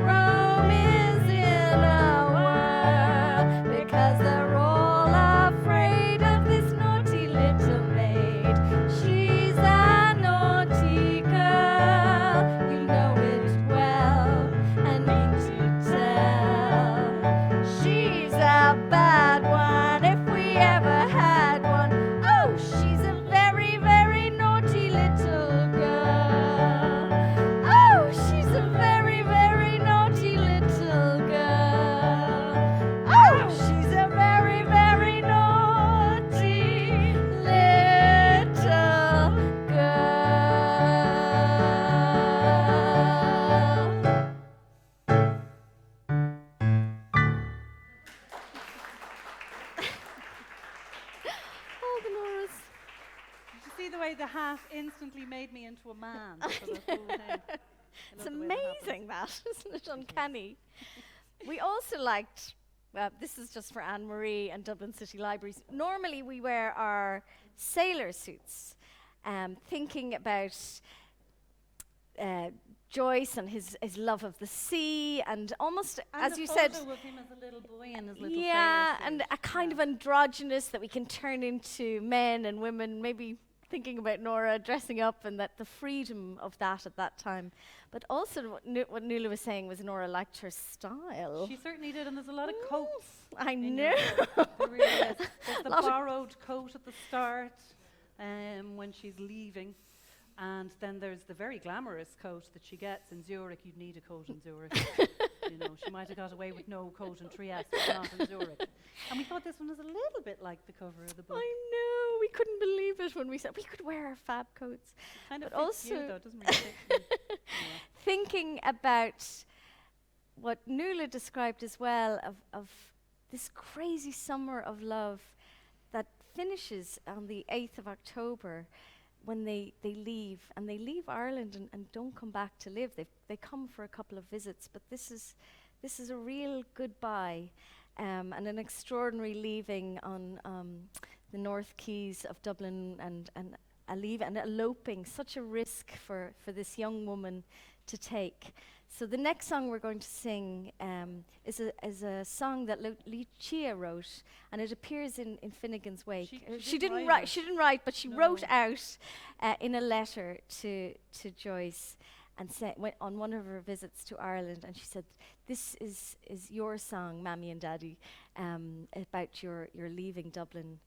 Rome is in a whirl, because they're all afraid of this naughty little maid. She's a naughty girl, you know it well, and mean to tell. She's a bad one, if we ever had one. Oh, she's a very, very naughty little girl. Oh, she's a very, very naughty little girl. Oh, she's a very, very naughty little girl. Oh, the Noras. Did you see the way the hat instantly made me into a man? for the whole thing? I It's love the way that happens. amazing that, isn't it? Uncanny. We also liked, this is just for Anne Marie and Dublin City Libraries. Normally we wear our sailor suits, thinking about Joyce and his love of the sea, and almost, And as the you said, photo of him as a little boy in his little yeah, sailor and suit. a kind Yeah. of androgynous that we can turn into men and women, maybe thinking about Nora dressing up and that the freedom of that at that time. But also what Nuala was saying was Nora liked her style. She certainly did, and there's a lot of coats. I in know. your book. There really is. There's the Lot of- borrowed coat at the start when she's leaving. And then there's the very glamorous coat that she gets in Zurich. You'd need a coat in Zurich. You know, she might have got away with no coat in Trieste, but not in Zurich. And we thought this one was a little bit like the cover of the book. I know. We couldn't believe it when we said we could wear our fab coats. Kind of but fits you also- though, doesn't it? Fits you. Thinking about what Nuala described as well of this crazy summer of love that finishes on the 8th of October when they leave, and they leave Ireland and don't come back to live. They come for a couple of visits, but this is a real goodbye and an extraordinary leaving on the North Quays of Dublin, and a leave and eloping, such a risk for this young woman to take. So the next song we're going to sing is a song that Lucia wrote, and it appears in Finnegan's Wake. She didn't didn't write. write She it. didn't write, but she No. wrote out in a letter to Joyce, and went on one of her visits to Ireland, and she said, "This is your song, Mammy and Daddy, about your leaving Dublin."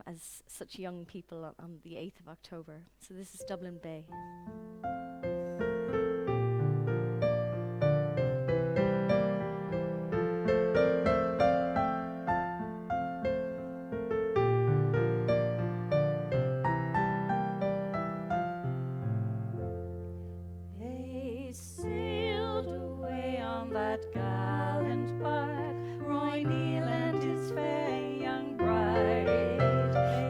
as such young people on the 8th of October. So this is Dublin Bay. They sailed away on that gallant bark, Roy Neal and his fair young bride.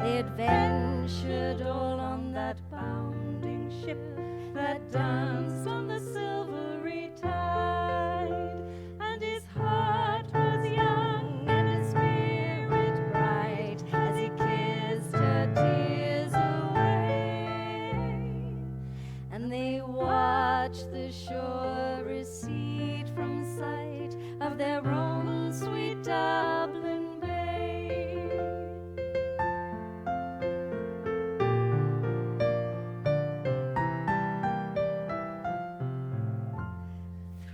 They Adventured all on that bounding ship that danced on the silvery tide, and his heart was young and his spirit bright as he kissed her tears away. And they watched the shore recede from sight of their own sweet Dublin Bay.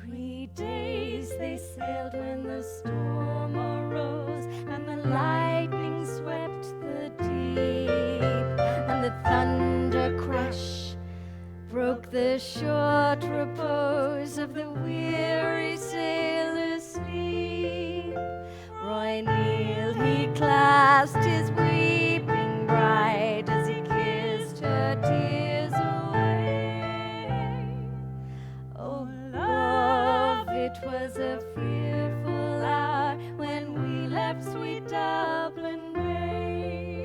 3 days they sailed when the storm arose, and the lightning swept the deep, and the thunder crash broke the short repose of the weary sailor's sleep. Roy Neal, he clasped his weeping bride as he kissed her tears away. Oh, love, it was a fearful hour when we left sweet Dublin Bay.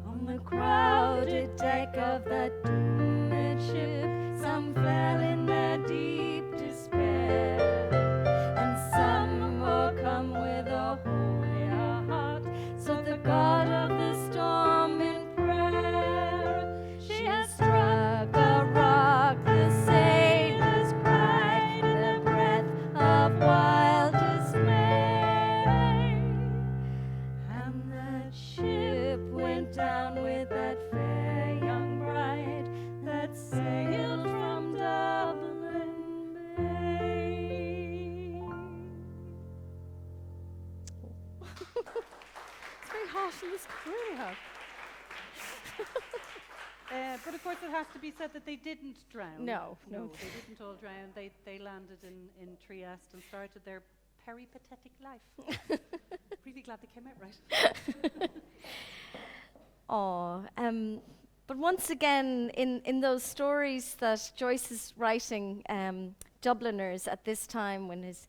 On the crowded deck of that doomed ship, some fell in their deep despair, and some o'ercome with a holier heart sought the God of the storm in prayer. She has struck a rock, the sailors cried, the breath of wild dismay. And that ship went down with that fair young bride that sailed from Dublin Bay. It's very hot in this, really hot. But of course it has to be said that they didn't drown. No. They didn't all drown. They landed in Trieste and started their peripatetic life. Really glad they came out right. But once again, in those stories that Joyce is writing, Dubliners at this time when his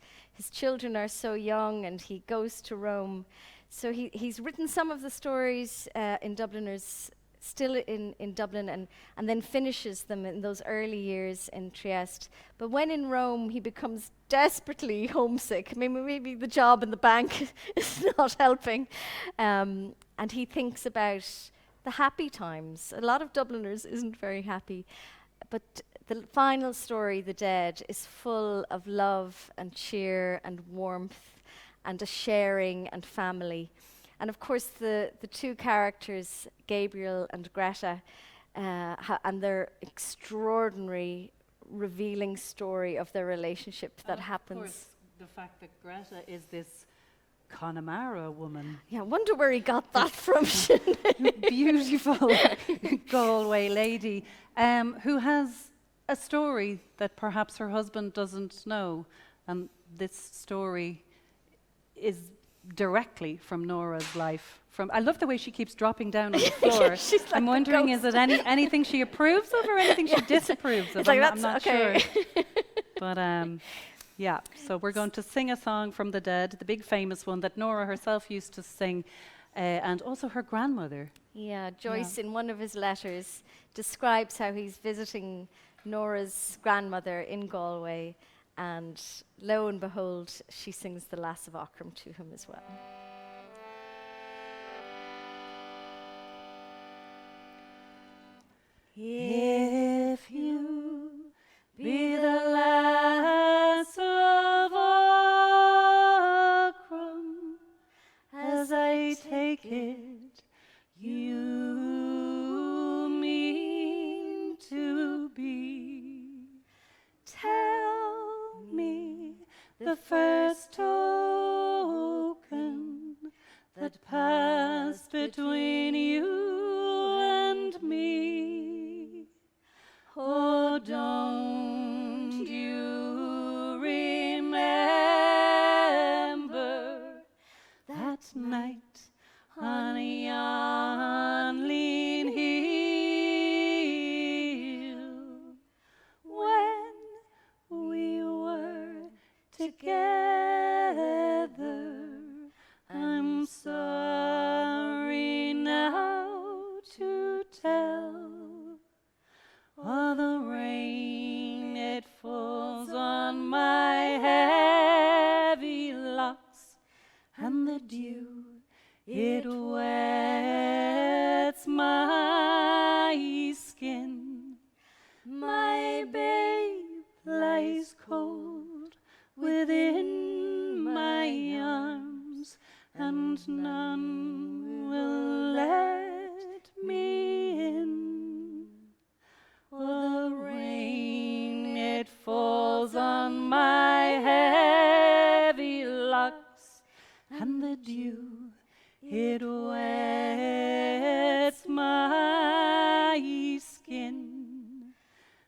children are so young and he goes to Rome. So he's written some of the stories in Dubliners still in Dublin and then finishes them in those early years in Trieste. But when in Rome, he becomes desperately homesick. Maybe the job in the bank is not helping. And he thinks about the happy times. A lot of Dubliners isn't very happy. But the final story, The Dead, is full of love and cheer and warmth and a sharing and family. And of course, the two characters, Gabriel and Greta, and their extraordinary, revealing story of their relationship that happens. Of course, the fact that Greta is this Connemara woman. Yeah, I wonder where he got that from. Beautiful Galway lady who has a story that perhaps her husband doesn't know. And this story is directly from Nora's life. I love the way she keeps dropping down on the floor. She's like I'm wondering, is it anything she approves of or anything she disapproves of? It's like, I'm not okay. sure. But yeah, so we're going to sing a song from The Dead, the big famous one that Nora herself used to sing, and also her grandmother. Yeah, Joyce, in one of his letters, describes how he's visiting Nora's grandmother in Galway, and lo and behold, she sings the Lass of Aughrim to him as well. If you be the lass of Aughrim, as I take it, you mean to be. Tell first token that passed between you and me. Oh, don't you remember that night on yon lean hill when we were together? I'm sorry now to tell. Oh, the rain, it falls on my heavy locks, and the dew, it wets my skin. My babe lies cold within my arms, and none will let me in. Oh, the rain, it falls on my heavy locks, and the dew, it wets my skin.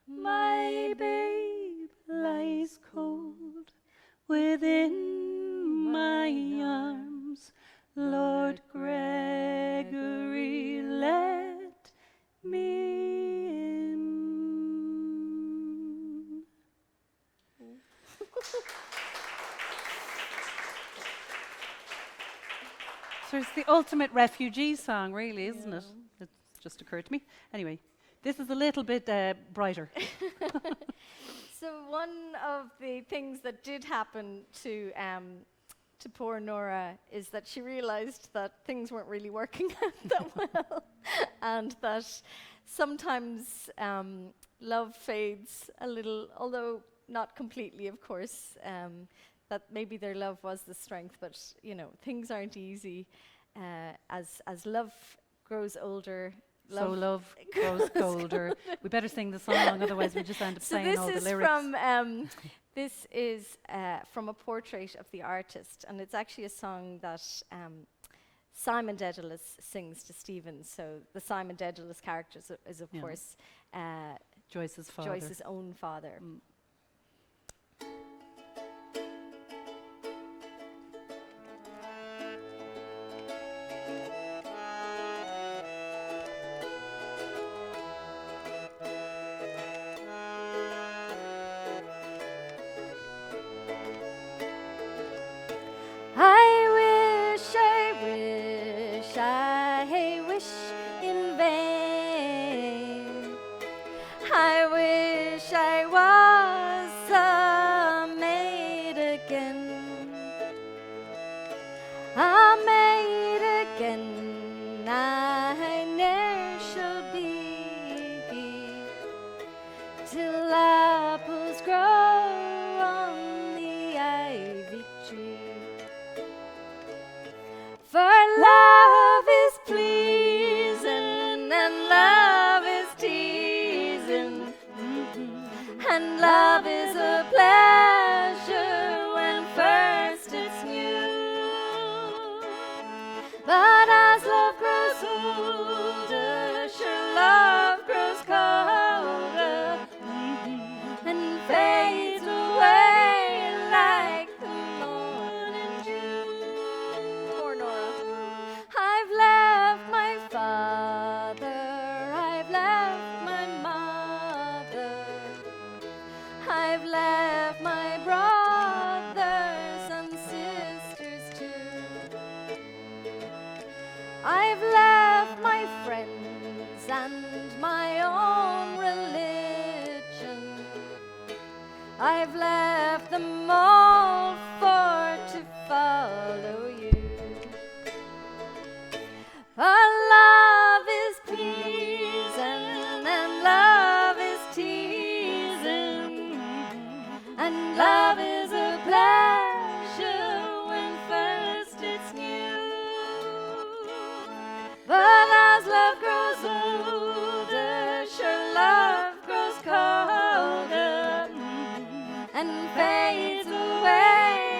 My babe lies cold within my arms. Lord Gregory, let me in. So it's the ultimate refugee song, really, isn't it? It just occurred to me. Anyway, this is a little bit brighter. So one of the things that did happen to poor Nora is that she realized that things weren't really working out that well, and that sometimes love fades a little, although not completely, of course. That maybe their love was the strength, but you know, things aren't easy. As love grows older, love grows colder. We better sing the song, otherwise we just end up saying all the lyrics. This is from a portrait of the artist, and it's actually a song that Simon Dedalus sings to Stephen. So the Simon Dedalus character is of course Joyce's father. Joyce's own father. I wish in vain. I wish I was a maid again. A maid again I ne'er shall be, till apples grow on the ivy tree. For love is pleasing and love is teasing, and love is a pleasure when first it's new. But as love grows older, sure love grows colder, and fades away like the morning dew. Poor Nora. I've left my father, I've left my mother, I've left my brothers and sisters too. I've left my friends and my own religion. I've left them all for to follow you. For love is pleasing and love is teasing, and love is a pleasure when first it's new. But as love grows older, sure love grows colder, and fades away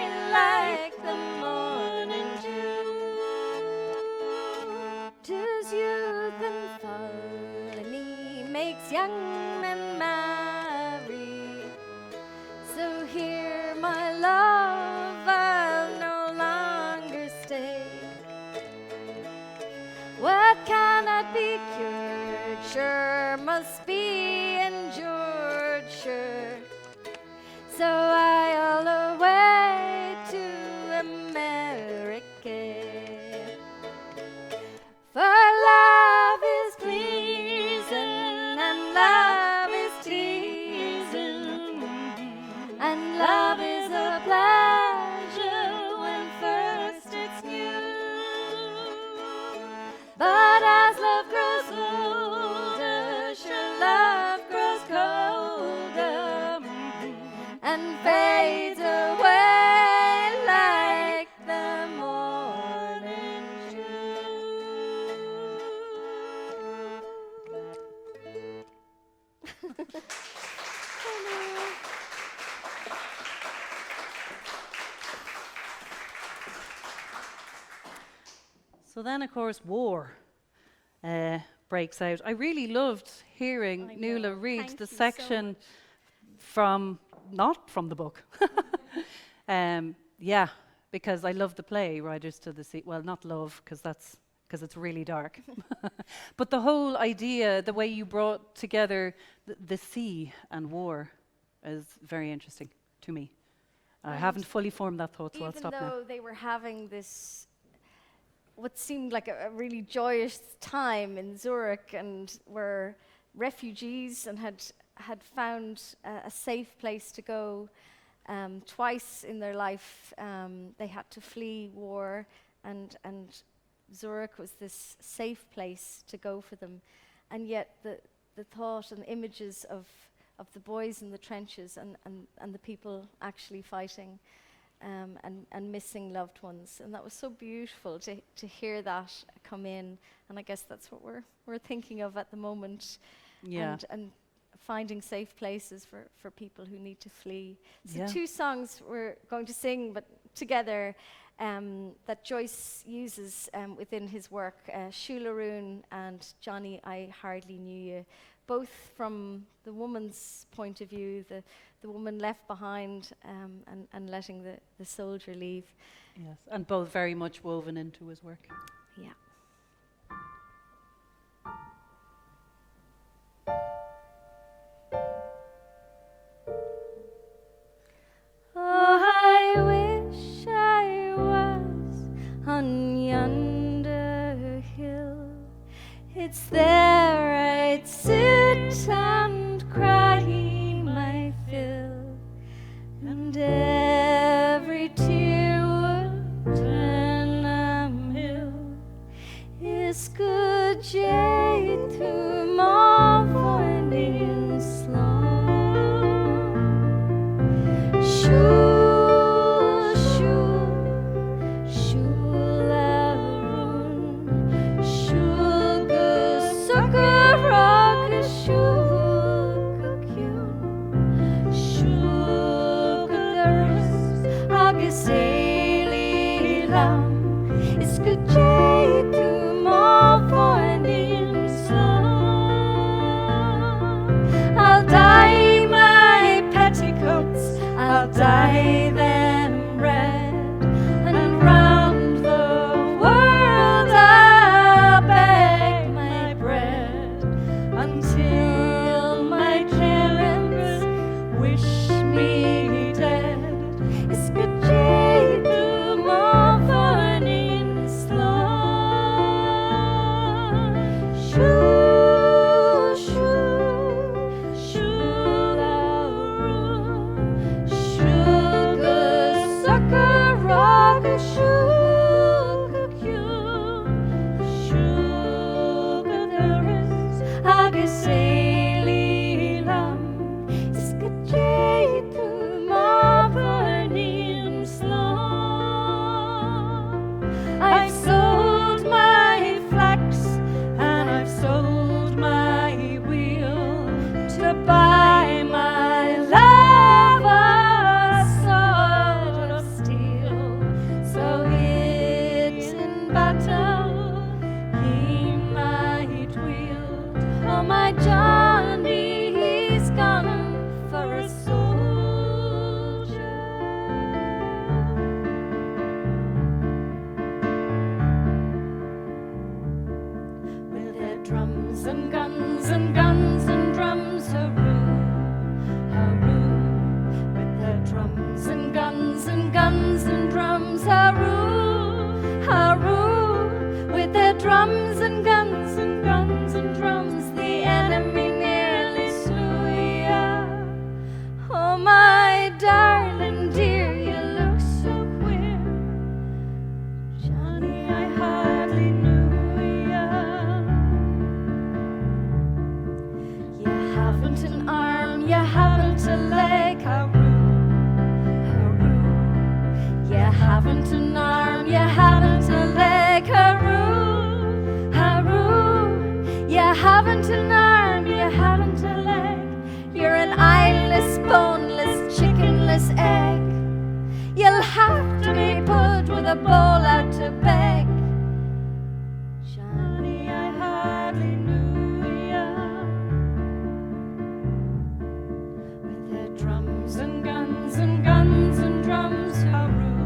its young men marry. So here, my love, I'll no longer stay. What cannot be cured, sure must be endured, sure. So I'll away to America. For love is pleasing, and love is teasing, and love is a pleasure when first it's new. But as love grows older, sure love grows colder and fades away like the morning dew. So then, of course, war breaks out. I really loved hearing I Nuala know. read Thank the you so section much. from, not from the book. Yeah, because I love the play, Riders to the Sea. Well, not love, because it's really dark. But the whole idea, the way you brought together the sea and war is very interesting to me. I And haven't fully formed that thought, so I'll stop even now. though they were having this, what seemed like a really joyous time in Zurich, and were refugees and had found a safe place to go. Twice in their life, they had to flee war, and Zurich was this safe place to go for them. And yet the thought and images of the boys in the trenches and the people actually fighting and missing loved ones. And that was so beautiful to hear that come in. And I guess that's what we're thinking of at the moment. Yeah. And finding safe places for people who need to flee. So Yeah. 2 songs we're going to sing, but together, that Joyce uses within his work, Shularoon and Johnny, I Hardly Knew You, both from the woman's point of view, the woman left behind and letting the soldier leave. Yes, and both very much woven into his work. Yeah. Oh, I wish I was on yonder hill. It's there I'd sit and cry my fill, and every tear would turn a mill. Is good jade through my morning slow. Shul, shul, shularun, shul gusakarak, shul kukyun, shul kudaris, agiseli lam, is good jade to my morning sun. I'll dye my petticoats, I'll dye them red, and round the world I'll beg my bread, until my parents wish me dead. It's good jade to my morning slum. Shoo, shoo, shoo-la-roo, sugar sucker rock, sugar-cue, sugar there is, agasali lam, it's good jade to my burning slum. I've sold my flax and I've sold my wheel to buy my love a sword of steel. So it's in battle he might wield, oh my John guns and guns and drums, hurroo, hurroo, with their drums and guns and guns and drums, hurroo, hurroo, with their drums and guns and guns and drums, the enemy nearly slew ya. Oh, my darling dear, you look so queer, Johnny, I hardly knew ya. You haven't an arm, you haven't a leg, hurroo, hurroo. You haven't an arm, you haven't a leg, hurroo, hurroo. You haven't an arm, you haven't a leg. You're an eyeless, boneless, chickenless egg. You'll have to be put with a bowl out to beg. Johnny, I hardly knew ya. With their drums and guns and guns and drums, hurroo,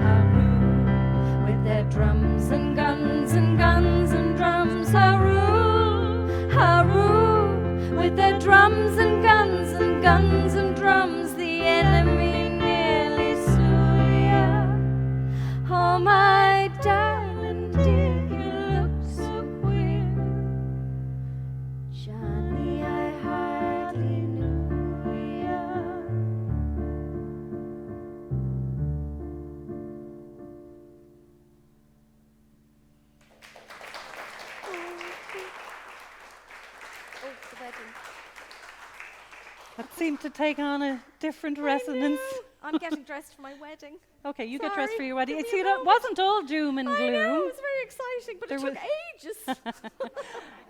hurroo. With their drums and guns and guns and drums, hurroo, hurroo. With their drums and guns and guns and drums, the enemy nearly slew ya. Oh, my darling dear, you look so queer, Johnny, I hardly knew ya. Oh, the wedding. That seemed to take on a different resonance. I'm getting dressed for my wedding. Okay, you get dressed for Sorry, your wedding. give me See, a that moment. wasn't all doom and gloom. I know, it was very exciting, but There it took was- ages.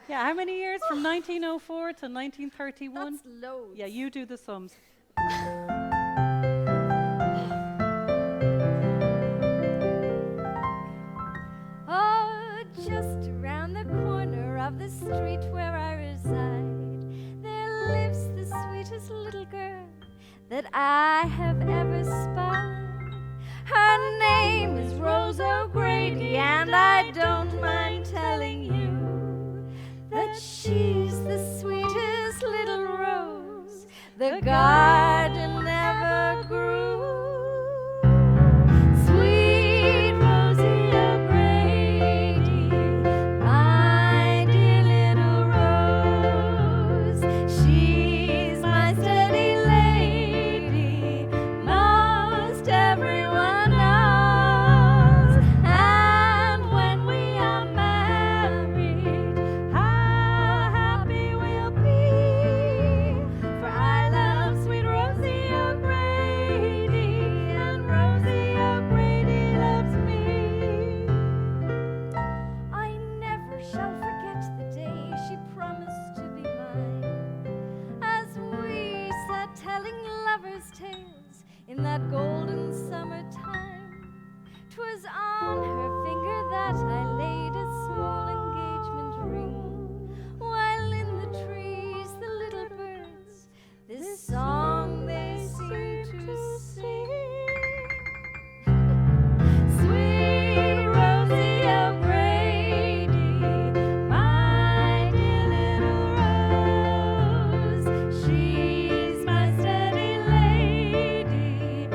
Yeah, how many years? From 1904 to 1931? That's loads. Yeah, you do the sums. Oh, just around the corner of the street where I reside, there lives the sweetest little girl that I have ever spied. Her name is Rose O'Grady, and I don't mind telling you that she's the sweetest little rose the garden ever grew. Sweet Rosie O'Grady, my dear little rose, she's my steady lady, most everyone knows. And when we are married, how happy we'll be, for I love sweet Rosie O'Grady, and Rosie O'Grady loves me. I never shall forget the day she promised to be mine, as we sat telling lovers' tales in that golden summertime. 'Twas on her finger that I laid a small engagement ring, while in the trees the little birds this song they seem to sing. Sweet Rosie O'Grady, my dear little rose, she's my steady lady,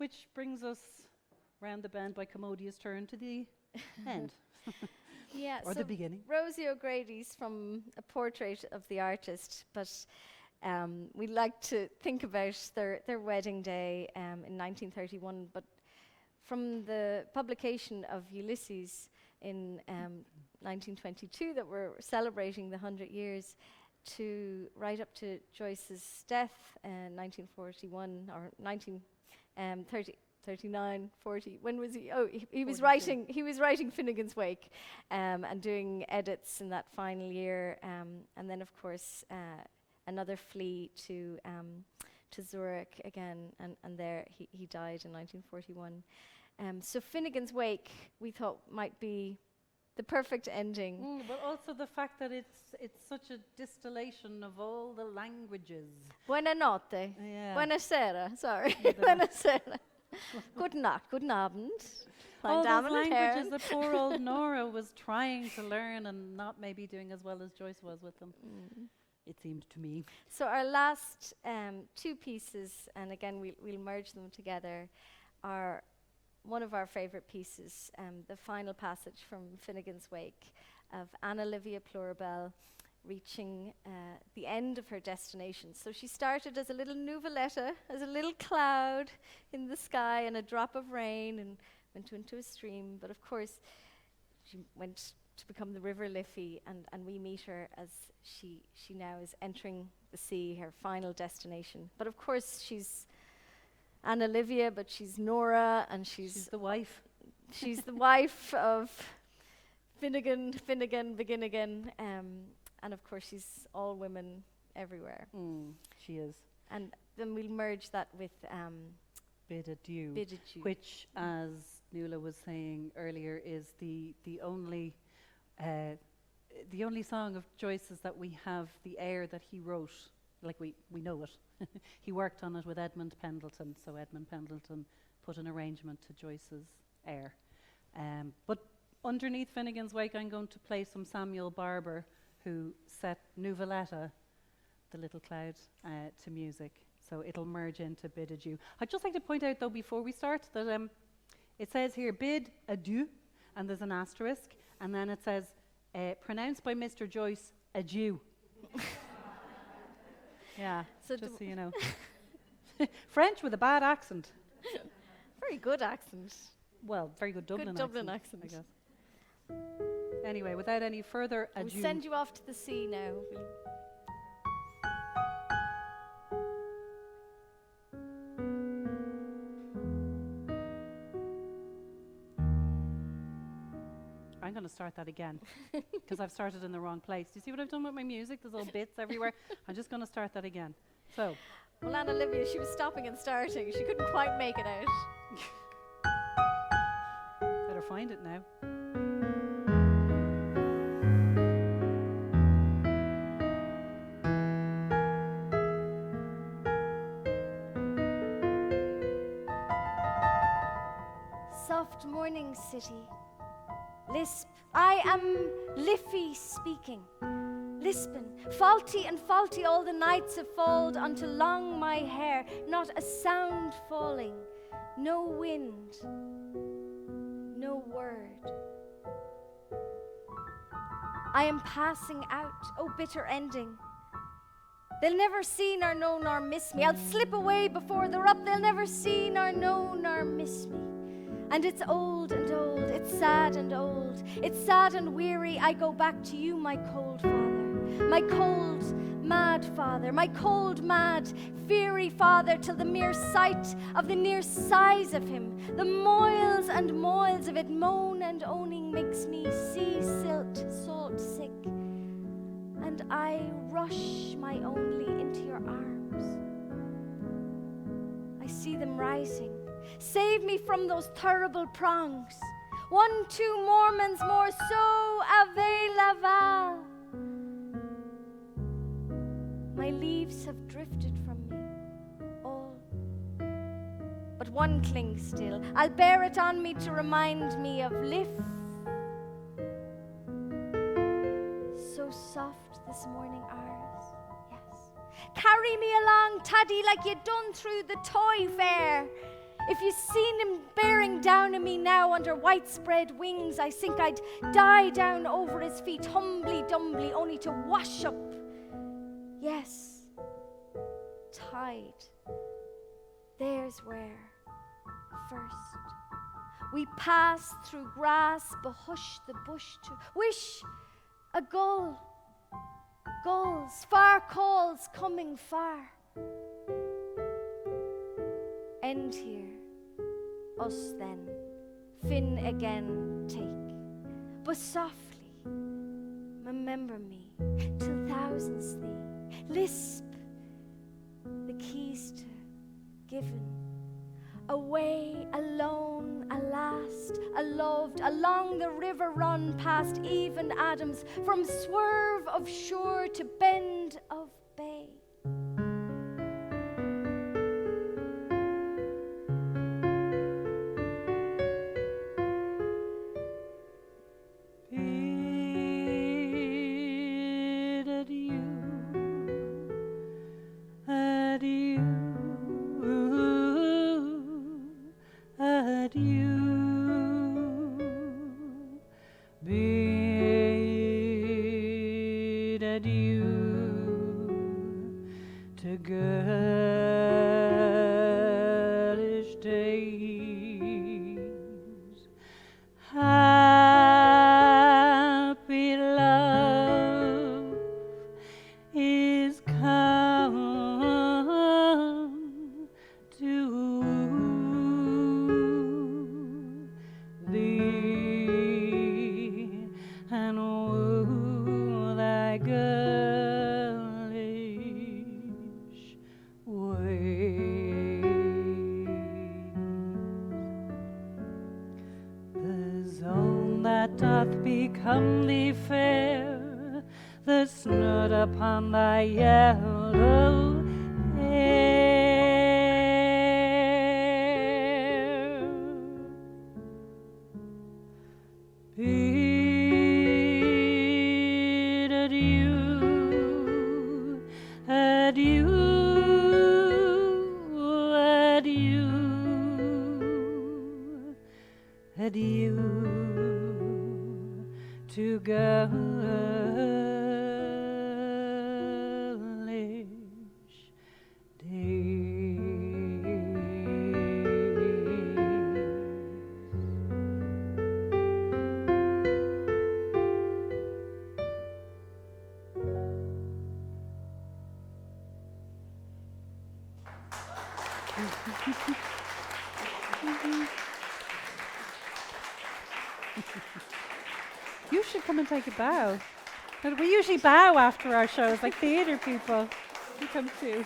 Which brings us round the bend by commodious turn to the end. Yeah, Or the beginning. Rosie O'Grady's from a portrait of the artist, but we like to think about their wedding day in 1931, but from the publication of Ulysses in 1922 that we're celebrating the 100 years to right up to Joyce's death in 1941 or 39, 40. When was he? Oh, he was writing. He was writing Finnegan's Wake, and doing edits in that final year, and then of course another flee to Zurich again, and there he died in 1941. So Finnegan's Wake we thought might be the perfect ending. But also the fact that it's such a distillation of all the languages. Buona notte. Yeah. Buonasera. Sorry. Buonasera. Good night. Good Abend. All those languages that poor old Nora was trying to learn and not maybe doing as well as Joyce was with them. It seemed to me. So our last two pieces, and again we'll merge them together, are one of our favourite pieces, the final passage from Finnegan's Wake of Anna Livia Pluribel reaching the end of her destination. So she started as a little nuvoletta, as a little cloud in the sky and a drop of rain, and went into a stream. But of course, she went to become the River Liffey, and we meet her as she now is entering the sea, her final destination. But of course, she's Anna Livia, but she's Nora, and she's the wife. She's the wife of Finnegan, Begin Again, and of course she's all women everywhere. She is. And then we'll merge that with Bid Adieu, Bid Adieu, which, as Nuala was saying earlier, is the only song of Joyce's that we have the air that he wrote. Like we know it. He worked on it with Edmund Pendleton, so Edmund Pendleton put an arrangement to Joyce's air. But underneath Finnegan's Wake, I'm going to play some Samuel Barber, who set Nuvoletta, the little cloud, to music. So it'll merge into Bid Adieu. I'd just like to point out, though, before we start, that it says here, Bid Adieu, and there's an asterisk, and then it says, pronounced by Mr. Joyce, adieu. Yeah, so just so you know. French with a bad accent. Very good accent. Well, very good Dublin accent, I guess. Anyway, without any further ado. We'll send you off to the sea now. I'm going to start that again because I've started in the wrong place. Do you see what I've done with my music? There's all bits everywhere. I'm just going to start that again. So. Well, Anna Livia, she was stopping and starting. She couldn't quite make it out. Better find it now. Soft morning city. Lisp, I am Liffey speaking. Lispin, faulty and faulty all the nights have falled unto long my hair, not a sound falling, no wind, no word. I am passing out, oh bitter ending. They'll never see nor know nor miss me. I'll slip away before they're up. They'll never see nor know nor miss me. And it's old and old, it's sad and old, it's sad and weary. I go back to you, my cold father, my cold, mad father, my cold, mad, fiery father, till the mere sight of the near size of him, the moils and moils of it, moan and owning, makes me sea silt, salt sick. And I rush my only into your arms. I see them rising. Save me from those terrible prongs. 1, 2 Mormons more, so ave laval. My leaves have drifted from me, all. But one clings still. I'll bear it on me to remind me of Liff. So soft this morning ours, yes. Carry me along, Taddy, like you done through the toy fair. If you seen him bearing down on me now under white spread wings, I think I'd die down over his feet, humbly dumbly, only to wash up. Yes, tide. There's where first we pass through grass, behush the bush to wish a gull. Gulls, far calls coming far. End here, us then, fin again take. But softly, remember me, till thousands thee, lisp the keys to given. Away, alone, a last, a loved, along the river run past even Adams, from swerve of shore to bend of bay. Become thee fair, the snood upon thy yellow hair. Bid adieu, adieu, adieu, adieu to girlish You should come and take a bow. We usually bow after our shows, like theatre people. You come too.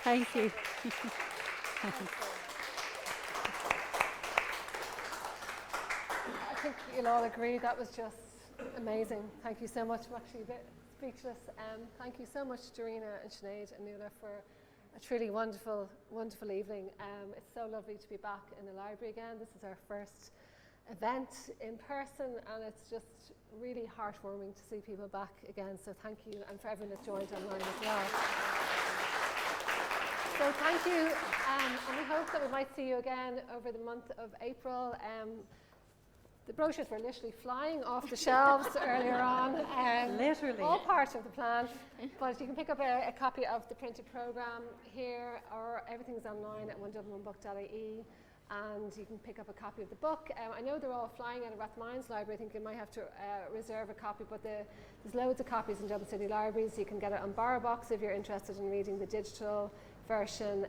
Thank you. I think you'll all agree that was just amazing. Thank you so much. I'm actually a bit speechless. Thank you so much, Darina and Sinead and Nuala, for a truly wonderful, wonderful evening. It's so lovely to be back in the library again. This is our first event in person, and it's just really heartwarming to see people back again. So thank you, and for everyone that's joined online as well. So thank you, and we hope that we might see you again over the month of April. The brochures were literally flying off the shelves earlier on. Literally. All part of the plan. But you can pick up a copy of the printed programme here, or everything's online at onedublinonebook.ie, and you can pick up a copy of the book. I know they're all flying out of Rathmines Library. I think you might have to reserve a copy, but there's loads of copies in Dublin City Libraries. You can get it on BorrowBox if you're interested in reading the digital version.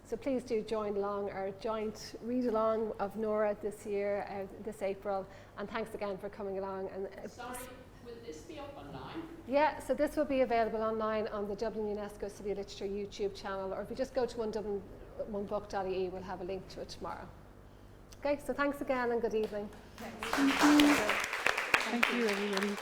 So please do join along our joint read along of Nora this year, this April, and thanks again for coming along. And sorry, will this be up online? Yeah, so this will be available online on the Dublin UNESCO City of Literature YouTube channel, or if you just go to onedublinonebook.ie, we'll have a link to it tomorrow. Okay, so thanks again and good evening. Thank you, everybody.